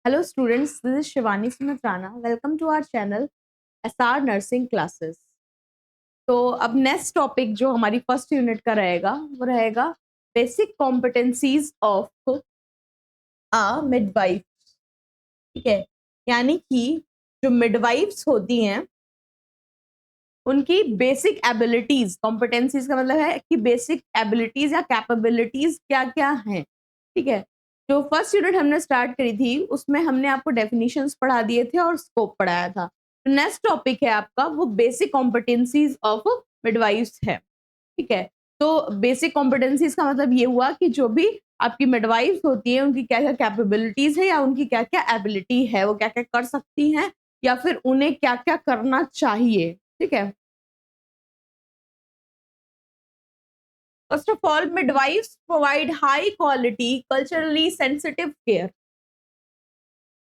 Hello students, this is Shivani Sumit Rana. Welcome to our channel SR Nursing Classes. तो अब next topic जो हमारी first unit का रहेगा वो रहेगा basic competencies of a midwife. ठीक है, यानी कि जो मिडवाइफ्स होती हैं उनकी बेसिक एबिलिटीज, कॉम्पिटेंसीज का मतलब है कि बेसिक एबिलिटीज या कैपेबिलिटीज क्या क्या हैं। ठीक है, जो फर्स्ट यूनिट हमने स्टार्ट करी थी उसमें हमने आपको डेफिनेशंस पढ़ा दिए थे और स्कोप पढ़ाया था। नेक्स्ट टॉपिक है आपका वो बेसिक कॉम्पिटेंसीज ऑफ मिडवाइफ्स है। ठीक है, तो बेसिक कॉम्पिटेंसीज का मतलब ये हुआ कि जो भी आपकी मिडवाइफ्स होती है उनकी क्या क्या कैपेबिलिटीज है या उनकी क्या क्या एबिलिटी है, वो क्या क्या कर सकती हैं या फिर उन्हें क्या क्या करना चाहिए। ठीक है, first of all midwives provide high quality culturally sensitive care.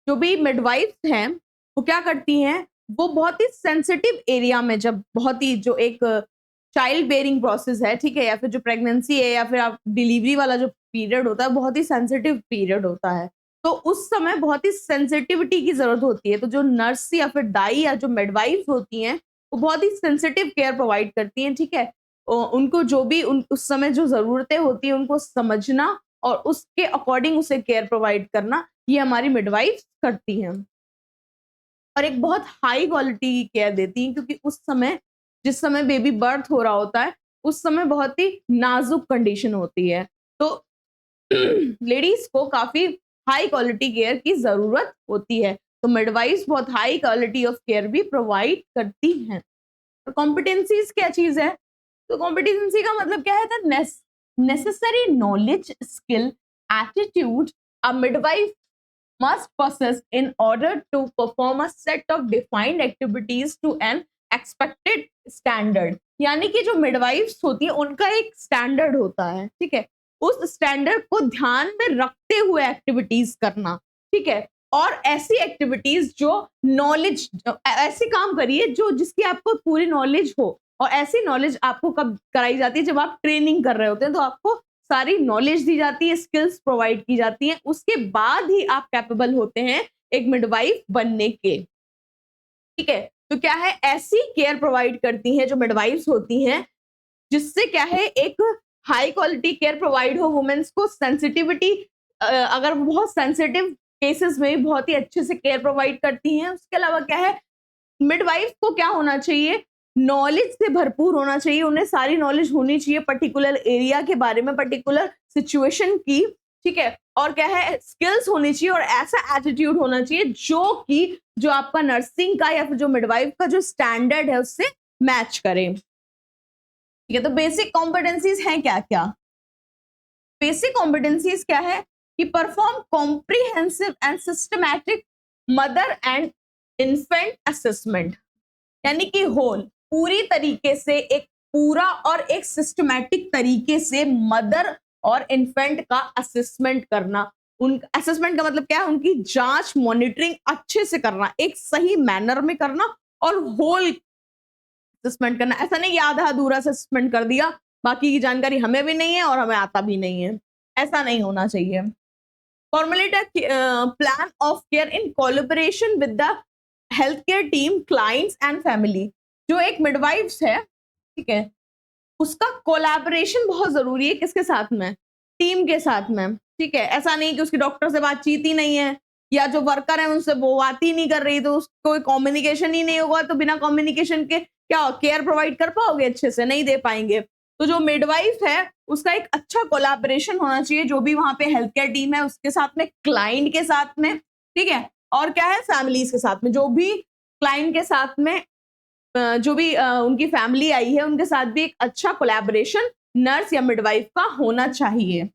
जो भी मिडवाइफ्स हैं वो क्या करती हैं, वो बहुत ही सेंसिटिव एरिया में, जब बहुत ही जो एक चाइल्ड बेयरिंग प्रोसेस है, ठीक है, या फिर जो प्रेगनेंसी है या फिर आप डिलीवरी वाला जो पीरियड होता है बहुत ही सेंसिटिव पीरियड होता है, तो उस समय बहुत ही सेंसिटिविटी की जरूरत होती है। तो जो नर्स या फिर दाई या जो मिडवाइफ्स होती हैं वो बहुत ही सेंसिटिव केयर प्रोवाइड करती हैं। ठीक है, उनको जो भी उस समय जो जरूरतें होती हैं उनको समझना और उसके अकॉर्डिंग उसे केयर प्रोवाइड करना, ये हमारी मिडवाइफ करती हैं और एक बहुत हाई क्वालिटी की केयर देती हैं, क्योंकि उस समय जिस समय बेबी बर्थ हो रहा होता है उस समय बहुत ही नाजुक कंडीशन होती है, तो लेडीज को काफी हाई क्वालिटी केयर की जरूरत होती है। तो मिडवाइफ्स बहुत हाई क्वालिटी ऑफ केयर भी प्रोवाइड करती हैं। तो कॉम्पिटेंसीज क्या चीज है, तो कॉम्पिटेंसी का मतलब क्या है, the necessary knowledge, skill, attitude a midwife must possess in order to perform a set of defined activities to an expected standard। यानी कि जो मिडवाइफ्स होती है उनका एक स्टैंडर्ड होता है। ठीक है, उस स्टैंडर्ड को ध्यान में रखते हुए एक्टिविटीज करना। ठीक है, और ऐसी एक्टिविटीज जो नॉलेज, ऐसे काम करिए जो जिसकी आपको पूरी नॉलेज हो, और ऐसी नॉलेज आपको कब कराई जाती है, जब आप ट्रेनिंग कर रहे होते हैं तो आपको सारी नॉलेज दी जाती है, स्किल्स प्रोवाइड की जाती हैं, उसके बाद ही आप कैपेबल होते हैं एक मिडवाइफ बनने के। ठीक है, तो क्या है, ऐसी केयर प्रोवाइड करती हैं जो मिडवाइफ्स होती हैं जिससे क्या है एक हाई क्वालिटी केयर प्रोवाइड हो वुमेन्स को। सेंसिटिविटी, अगर बहुत सेंसिटिव केसेस में बहुत ही अच्छे से केयर प्रोवाइड करती हैं। उसके अलावा क्या है, मिडवाइफ को क्या होना चाहिए, नॉलेज से भरपूर होना चाहिए, उन्हें सारी नॉलेज होनी चाहिए पर्टिकुलर एरिया के बारे में, पर्टिकुलर सिचुएशन की। ठीक है, और क्या है, स्किल्स होनी चाहिए और ऐसा एटीट्यूड होना चाहिए जो कि जो आपका नर्सिंग का या फिर जो मिडवाइफ का जो स्टैंडर्ड है उससे मैच करे। ठीक है, तो बेसिक कॉम्पिटेंसीज हैं क्या क्या, बेसिक कॉम्पिटेंसीज क्या है कि perform comprehensive and systematic mother and infant assessment. यानी कि होल, पूरी तरीके से एक पूरा और एक सिस्टमैटिक तरीके से मदर और इन्फेंट का असेसमेंट करना। उन असेसमेंट का मतलब क्या है, उनकी जांच, मॉनिटरिंग अच्छे से करना, एक सही मैनर में करना और होल असेसमेंट करना। ऐसा नहीं आधा अधूरा असेसमेंट कर दिया, बाकी की जानकारी हमें भी नहीं है और हमें आता भी नहीं है, ऐसा नहीं होना चाहिए। Formulate plan of care in collaboration with the health care team, clients and family. जो एक मिडवाइफ्स है, ठीक है, उसका कोलैबोरेशन बहुत जरूरी है, किसके साथ में, टीम के साथ में। ठीक है, ऐसा नहीं कि उसकी डॉक्टर से बातचीत ही नहीं है या जो वर्कर है उनसे वो बात ही नहीं कर रही, तो कोई कम्युनिकेशन ही नहीं होगा, तो बिना कम्युनिकेशन के क्या केयर प्रोवाइड कर पाओगे, अच्छे से नहीं दे पाएंगे। तो जो मिडवाइफ है उसका एक अच्छा कोलैबोरेशन होना चाहिए, जो भी वहां पे हेल्थ केयर टीम है उसके साथ में, क्लाइंट के साथ में। ठीक है, और क्या है, फैमिलीज के साथ में, जो भी क्लाइंट के साथ में जो भी उनकी फैमिली आई है उनके साथ भी एक अच्छा कोलैबोरेशन नर्स या मिडवाइफ का होना चाहिए।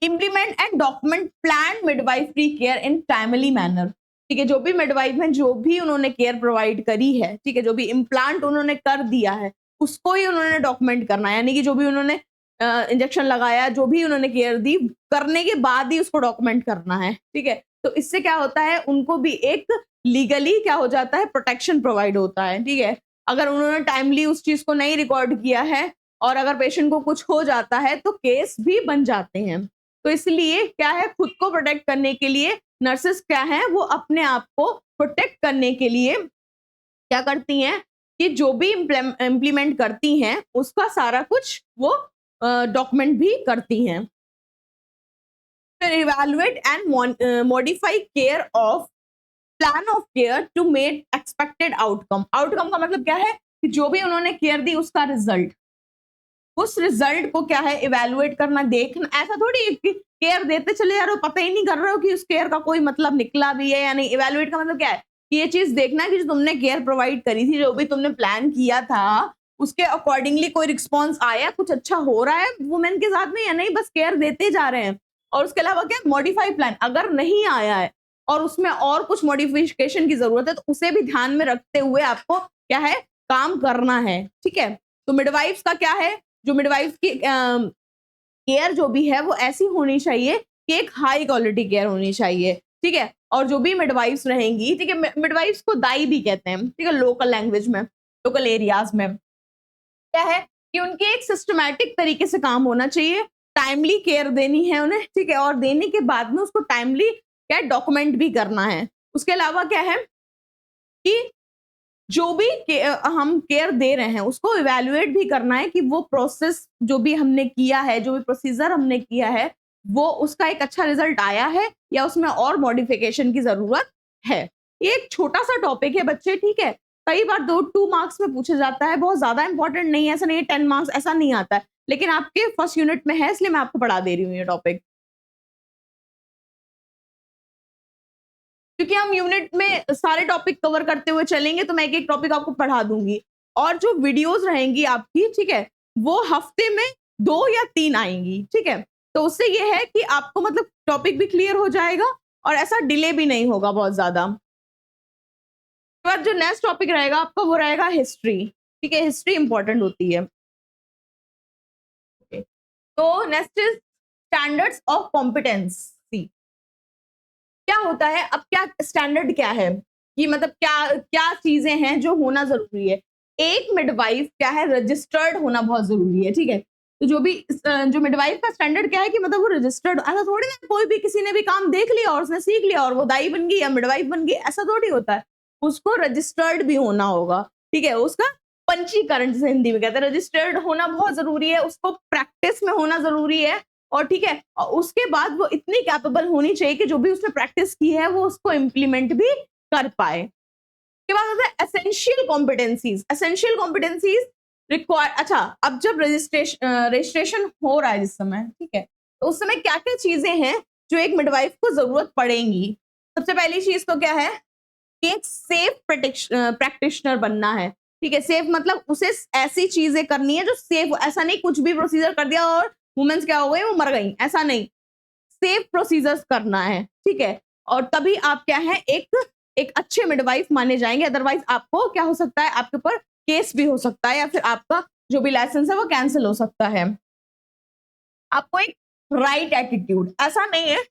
Implement and document plan midwifery care in timely manner. ठीक है, जो भी मिडवाइफ है, जो भी उन्होंने केयर प्रोवाइड करी है, ठीक है, जो भी इम्प्लांट उन्होंने कर दिया है उसको ही उन्होंने डॉक्यूमेंट करना है। यानी कि जो भी उन्होंने इंजेक्शन लगाया, जो भी उन्होंने केयर दी, करने के बाद ही उसको डॉक्यूमेंट करना है। ठीक है, तो इससे क्या होता है, उनको भी एक लीगली क्या हो जाता है, प्रोटेक्शन प्रोवाइड होता है। ठीक है, अगर उन्होंने टाइमली उस चीज को नहीं रिकॉर्ड किया है और अगर पेशेंट को कुछ हो जाता है तो केस भी बन जाते हैं। तो इसलिए क्या है, खुद को प्रोटेक्ट करने के लिए नर्सेस क्या है, वो अपने आप को प्रोटेक्ट करने के लिए क्या करती हैं कि जो भी इम्प्लीमेंट करती हैं उसका सारा कुछ वो डॉक्यूमेंट भी करती हैं। फिर evaluate and modify care of plan of care to make expected outcome. Outcome का मतलब क्या है कि जो भी उन्होंने केयर दी उसका रिजल्ट, उस रिजल्ट को क्या है इवैल्यूएट करना, देखना। ऐसा थोड़ी है कि केयर देते चले जा रहे हो, पता ही नहीं कर रहे हो कि उस केयर का कोई मतलब निकला भी है या नहीं। इवैल्यूएट का मतलब क्या है कि ये चीज देखना है कि जो तुमने केयर प्रोवाइड करी थी, जो भी तुमने प्लान किया था, उसके अकॉर्डिंगली कोई रिस्पॉन्स आया, कुछ अच्छा हो रहा है वुमेन के साथ में या नहीं, बस केयर देते जा रहे हैं। और उसके अलावा क्या, मॉडिफाई प्लान, अगर नहीं आया है और उसमें और कुछ मॉडिफिकेशन की जरूरत है तो उसे भी ध्यान में रखते हुए आपको क्या है काम करना है। ठीक है, तो मिडवाइफ्स का क्या है, जो मिडवाइफ की केयर जो भी है वो ऐसी होनी चाहिए कि एक हाई क्वालिटी केयर होनी चाहिए। ठीक है, और जो भी मिडवाइफ्स रहेंगी, ठीक है, मिडवाइफ्स को दाई भी कहते हैं, ठीक है, लोकल लैंग्वेज में, लोकल एरियाज में क्या है कि उनके एक सिस्टमैटिक तरीके से काम होना चाहिए, टाइमली केयर देनी है उन्हें। ठीक है, और देने के बाद में उसको टाइमली क्या डॉक्यूमेंट भी करना है। उसके अलावा क्या है कि जो भी हम केयर दे रहे हैं उसको इवैल्यूएट भी करना है कि वो प्रोसेस जो भी हमने किया है, जो भी प्रोसीजर हमने किया है, वो उसका एक अच्छा रिजल्ट आया है या उसमें और मॉडिफिकेशन की जरूरत है। ये एक छोटा सा टॉपिक है बच्चे, ठीक है, कई बार 2 मार्क्स में पूछा जाता है, बहुत ज्यादा इंपॉर्टेंट नहीं है, ऐसा नहीं है 10 मार्क्स, ऐसा नहीं आता है, लेकिन आपके फर्स्ट यूनिट में है इसलिए मैं आपको पढ़ा दे रही हूँ ये टॉपिक, क्योंकि हम यूनिट में सारे टॉपिक कवर करते हुए चलेंगे तो मैं एक एक टॉपिक आपको पढ़ा दूंगी। और जो वीडियोस रहेंगी आपकी, ठीक है, वो हफ्ते में 2 या 3 आएंगी। ठीक है, तो उससे ये है कि आपको मतलब टॉपिक भी क्लियर हो जाएगा और ऐसा डिले भी नहीं होगा बहुत ज्यादा। उसके बाद जो नेक्स्ट टॉपिक रहेगा आपका वो रहेगा हिस्ट्री। ठीक है, हिस्ट्री इंपॉर्टेंट होती है। तो next is standards of competency. क्या होता है, अब क्या स्टैंडर्ड क्या है कि मतलब क्या क्या चीजें हैं जो होना जरूरी है। एक मिडवाइफ क्या है, रजिस्टर्ड होना बहुत जरूरी है। ठीक है, तो जो भी जो मिडवाइफ का स्टैंडर्ड क्या है कि मतलब वो रजिस्टर्ड, ऐसा थोड़ी ना कोई भी किसी ने भी काम देख लिया और उसने सीख लिया और वो दाई बन गई या मिडवाइफ बन गई, ऐसा थोड़ी होता है। उसको रजिस्टर्ड भी होना होगा। ठीक है, उसका पंजीकरण जैसे हिंदी में कहते हैं, रजिस्टर्ड होना बहुत जरूरी है, उसको प्रैक्टिस में होना जरूरी है। और ठीक है, और उसके बाद वो इतनी कैपेबल होनी चाहिए कि जो भी उसने प्रैक्टिस की है वो उसको इम्प्लीमेंट भी कर पाए। के बाद होता है essential competencies. Essential competencies require, अच्छा, अब जब रजिस्ट्रेशन हो रहा है जिस समय, ठीक है, तो उस समय क्या क्या चीजें हैं जो एक मिडवाइफ को जरूरत पड़ेंगी। सबसे पहली चीज तो क्या है कि एक सेफ प्रैक्टिशनर बनना है। ठीक है, सेफ मतलब उसे ऐसी चीजें करनी है जो सेफ, ऐसा नहीं कुछ भी प्रोसीजर कर दिया और वुमेन्स क्या हो गई, वो मर गई, ऐसा नहीं, सेफ प्रोसीजर्स करना है। ठीक है, और तभी आप क्या है एक एक अच्छे मिडवाइफ माने जाएंगे, अदरवाइज आपको क्या हो सकता है, आपके ऊपर केस भी हो सकता है या फिर आपका जो भी लाइसेंस है वो कैंसिल हो सकता है। आपको एक राइट एटीट्यूड, ऐसा नहीं है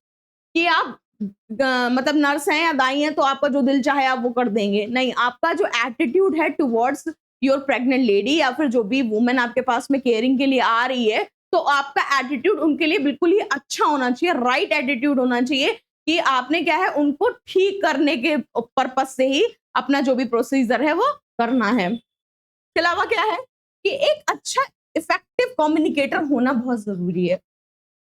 कि आप मतलब नर्स हैं या दाई हैं तो आपका जो दिल चाहे आप वो कर देंगे, नहीं, आपका जो एटीट्यूड है टुवर्ड्स योर प्रेग्नेंट लेडी या फिर जो भी वुमेन आपके पास में केयरिंग के लिए आ रही है, तो आपका एटीट्यूड उनके लिए बिल्कुल ही अच्छा होना चाहिए, राइट एटीट्यूड होना चाहिए कि आपने क्या है उनको ठीक करने के पर्पज से ही अपना जो भी प्रोसीजर है वो करना है। इसके अलावा क्या है कि एक अच्छा इफेक्टिव कम्युनिकेटर होना बहुत जरूरी है।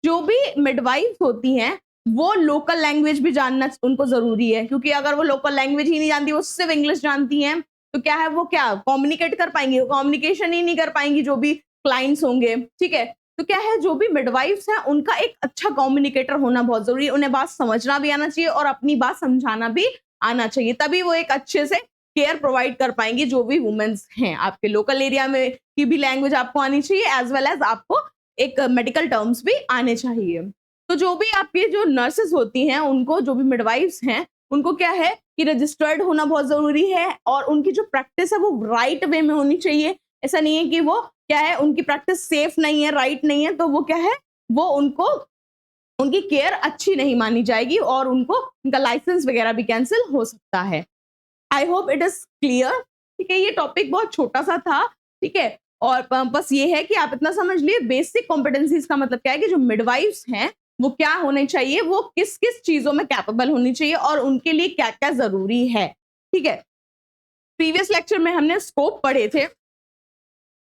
जो भी मिडवाइफ होती हैं वो लोकल लैंग्वेज भी जानना उनको जरूरी है, क्योंकि अगर वो लोकल लैंग्वेज ही नहीं जानती, वो सिर्फ इंग्लिश जानती हैं, तो क्या है वो क्या कम्युनिकेट कर पाएंगी, वो कम्युनिकेशन ही नहीं कर पाएंगी जो भी क्लाइंट्स होंगे। ठीक है, तो क्या है जो भी मिडवाइफ्स हैं उनका एक अच्छा कम्युनिकेटर होना बहुत जरूरी है, उन्हें बात समझना भी आना चाहिए और अपनी बात समझाना भी आना चाहिए, तभी वो एक अच्छे से केयर प्रोवाइड कर पाएंगी। जो भी वुमेन्स हैं आपके लोकल एरिया में की भी लैंग्वेज आपको आनी चाहिए, एज वेल एज आपको एक मेडिकल टर्म्स भी आने चाहिए। तो जो भी आपके जो नर्सेस होती हैं उनको, जो भी मिडवाइफ्स हैं उनको क्या है कि रजिस्टर्ड होना बहुत जरूरी है और उनकी जो प्रैक्टिस है वो राइट वे में होनी चाहिए। ऐसा नहीं है कि वो क्या है उनकी प्रैक्टिस सेफ नहीं है, राइट नहीं है, तो वो क्या है वो उनको उनकी केयर अच्छी नहीं मानी जाएगी और उनको उनका लाइसेंस वगैरह भी कैंसिल हो सकता है। I hope it is clear. ठीक है, ये टॉपिक बहुत छोटा सा था। ठीक है, और बस ये है कि आप इतना समझ लिए बेसिक कॉम्पिटेंसीज का मतलब क्या है कि जो मिडवाइफ्स हैं वो क्या होने चाहिए, वो किस किस चीजों में कैपेबल होनी चाहिए और उनके लिए क्या क्या जरूरी है। ठीक है, प्रीवियस लेक्चर में हमने स्कोप पढ़े थे,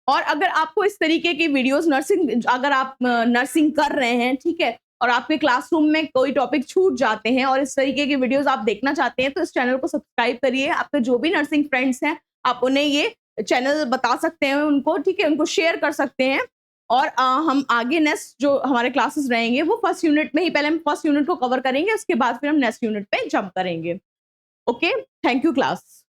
और अगर आपको इस तरीके की वीडियोस नर्सिंग, अगर आप नर्सिंग कर रहे हैं, ठीक है, और आपके क्लासरूम में कोई टॉपिक छूट जाते हैं और इस तरीके की वीडियोस आप देखना चाहते हैं, तो इस चैनल को सब्सक्राइब करिए। आपके जो भी नर्सिंग फ्रेंड्स हैं, आप उन्हें ये चैनल बता सकते हैं उनको, ठीक है, उनको शेयर कर सकते हैं। और हम आगे नेक्स्ट जो हमारे क्लासेस रहेंगे वो फर्स्ट यूनिट में ही, पहले हम फर्स्ट यूनिट को कवर करेंगे, उसके बाद फिर हम नेक्स्ट यूनिट पे जंप करेंगे। Okay, thank you class.